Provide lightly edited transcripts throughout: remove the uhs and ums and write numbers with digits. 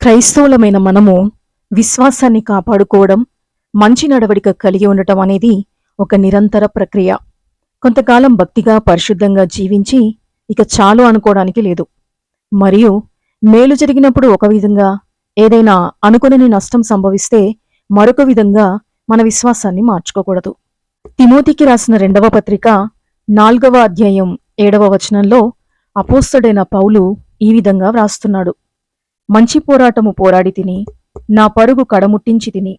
క్రైస్తవులమైన మనము విశ్వాసాన్ని కాపాడుకోవడం, మంచి నడవడిక కలిగి ఉండటం అనేది ఒక నిరంతర ప్రక్రియ. కొంతకాలం భక్తిగా పరిశుద్ధంగా జీవించి ఇక చాలు అనుకోవడానికి లేదు. మరియు మేలు జరిగినప్పుడు ఒక విధంగా, ఏదైనా అనుకునని నష్టం సంభవిస్తే మరొక విధంగా మన విశ్వాసాన్ని మార్చుకోకూడదు. తిమోతికి రాసిన 2వ పత్రిక 4వ అధ్యాయం 7వ వచనంలో అపోస్తలుడైన పౌలు ఈ విధంగా వ్రాస్తున్నాడు: మంచి పోరాటము పోరాడి తిని, నా పరుగు కడముట్టించి తిని,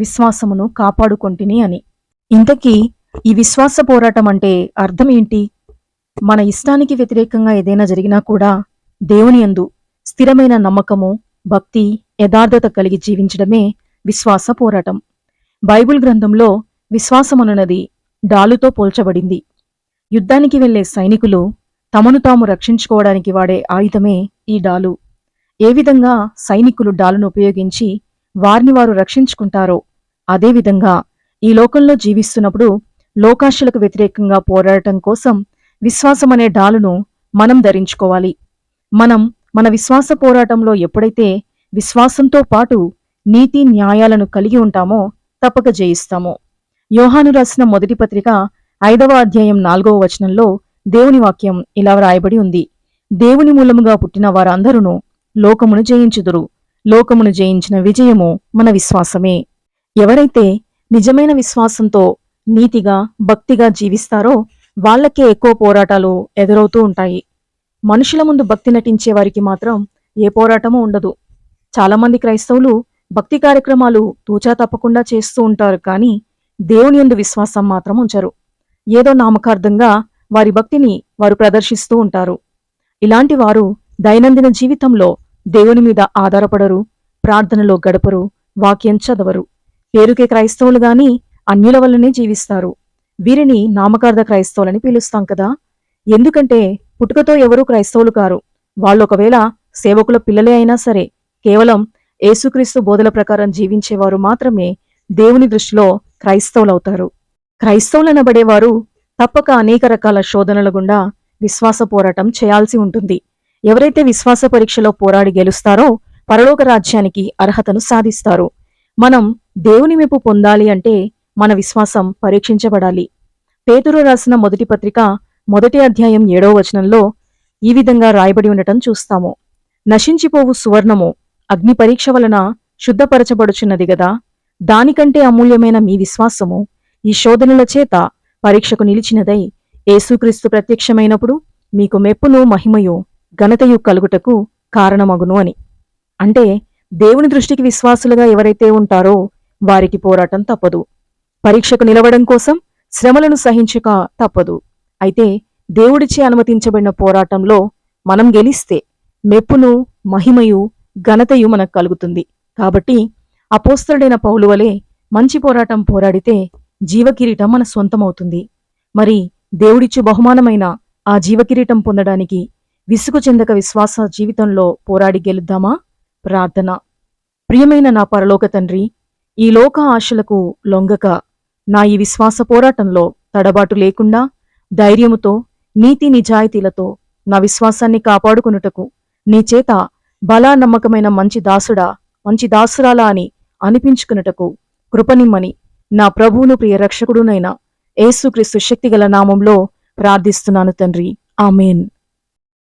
విశ్వాసమును కాపాడుకొంటిని అని. ఇంతకీ ఈ విశ్వాస పోరాటం అంటే అర్థం ఏంటి? మన ఇష్టానికి వ్యతిరేకంగా ఏదైనా జరిగినా కూడా దేవుని యందు స్థిరమైన నమ్మకము, భక్తి, యథార్థత కలిగి జీవించడమే విశ్వాస పోరాటం. బైబిల్ గ్రంథంలో విశ్వాసమనున్నది డాలుతో పోల్చబడింది. యుద్ధానికి వెళ్లే సైనికులు తమను తాము రక్షించుకోవడానికి వాడే ఆయుధమే ఈ డాలు. ఏ విధంగా సైనికులు డాలును ఉపయోగించి వారిని వారు రక్షించుకుంటారో, అదేవిధంగా ఈ లోకంలో జీవిస్తున్నప్పుడు లోకాశలకు వ్యతిరేకంగా పోరాడటం కోసం విశ్వాసమనే డాలును మనం ధరించుకోవాలి. మనం మన విశ్వాస పోరాటంలో ఎప్పుడైతే విశ్వాసంతో పాటు నీతి న్యాయాలను కలిగి ఉంటామో తప్పక జయిస్తాము. యోహాను రాసిన మొదటి పత్రిక 5వ అధ్యాయం 4వ వచనంలో దేవుని వాక్యం ఇలా వ్రాయబడి ఉంది: దేవుని మూలముగా పుట్టిన వారందరూ లోకమును జయించుదురు, లోకమును జయించిన విజయము మన విశ్వాసమే. ఎవరైతే నిజమైన విశ్వాసంతో నీతిగా, భక్తిగా జీవిస్తారో వాళ్లకే ఎక్కువ పోరాటాలు ఎదురవుతూ ఉంటాయి. మనుషుల ముందు భక్తి నటించే వారికి మాత్రం ఏ పోరాటమూ ఉండదు. చాలామంది క్రైస్తవులు భక్తి కార్యక్రమాలు తూచా తప్పకుండా చేస్తూ ఉంటారు, కానీ దేవుని యందు విశ్వాసం మాత్రం ఉంచరు. ఏదో నామకార్థంగా వారి భక్తిని వారు ప్రదర్శిస్తూ ఉంటారు. ఇలాంటి వారు దైనందిన జీవితంలో దేవుని మీద ఆధారపడరు, ప్రార్థనలో గడపరు, వాక్యం చదవరు. పేరుకే క్రైస్తవులు గాని అన్యుల వల్లనే జీవిస్తారు. వీరిని నామకార్థ క్రైస్తవులని పిలుస్తాం కదా. ఎందుకంటే పుట్టుకతో ఎవరూ క్రైస్తవులు కారు. వాళ్ళు ఒకవేళ సేవకుల పిల్లలే అయినా సరే, కేవలం యేసుక్రీస్తు బోధల ప్రకారం జీవించేవారు మాత్రమే దేవుని దృష్టిలో క్రైస్తవులవుతారు. క్రైస్తవులనబడేవారు తప్పక అనేక రకాల శోధనల గుండా విశ్వాస పోరాటం చేయాల్సి ఉంటుంది. ఎవరైతే విశ్వాస పరీక్షలో పోరాడి గెలుస్తారో పరలోక రాజ్యానికి అర్హతను సాధిస్తారు. మనం దేవుని మెప్పు పొందాలి అంటే మన విశ్వాసం పరీక్షించబడాలి. పేతురు రాసిన మొదటి పత్రిక 1వ అధ్యాయం 7వ వచనంలో ఈ విధంగా రాయబడి ఉండటం చూస్తాము: నశించిపోవు సువర్ణము అగ్ని పరీక్ష వలన శుద్ధపరచబడుచున్నది గదా, దానికంటే అమూల్యమైన మీ విశ్వాసము ఈ శోధనల చేత పరీక్షకు నిలిచినదై యేసుక్రీస్తు ప్రత్యక్షమైనప్పుడు మీకు మెప్పును, మహిమయు, ఘనతయు కలుగుటకు కారణమగును అని. అంటే దేవుని దృష్టికి విశ్వాసులుగా ఎవరైతే ఉంటారో వారికి పోరాటం తప్పదు. పరీక్షకు నిలవడం కోసం శ్రమలను సహించక తప్పదు. అయితే దేవుడిచే అనుమతించబడిన పోరాటంలో మనం గెలిస్తే మెప్పును, మహిమయు, ఘనతయు మనకు కలుగుతుంది. కాబట్టి అపోస్తలుడైన పౌలు వలె మంచి పోరాటం పోరాడితే జీవకిరీటం మన సొంతమవుతుంది. మరి దేవుడిచ్చు బహుమానమైన ఆ జీవకిరీటం పొందడానికి విసుగు చెందక విశ్వాస జీవితంలో పోరాడి గెలుద్దామా? ప్రార్థన. ప్రియమైన నా పరలోక తండ్రి, ఈ లోక ఆశలకు లొంగక నా ఈ విశ్వాస పోరాటంలో తడబాటు లేకుండా ధైర్యముతో, నీతి నిజాయితీలతో నా విశ్వాసాన్ని కాపాడుకొనుటకు నీ చేత బలా నమ్మకమైన మంచి దాసుడా, మంచి దాసురాలా అని అనిపించుకున్నటకు కృపనిమ్మని నా ప్రభువును ప్రియ రక్షకుడునైన యేసుక్రీస్తు శక్తిగల నామంలో ప్రార్థిస్తున్నాను తండ్రి. ఆమేన్.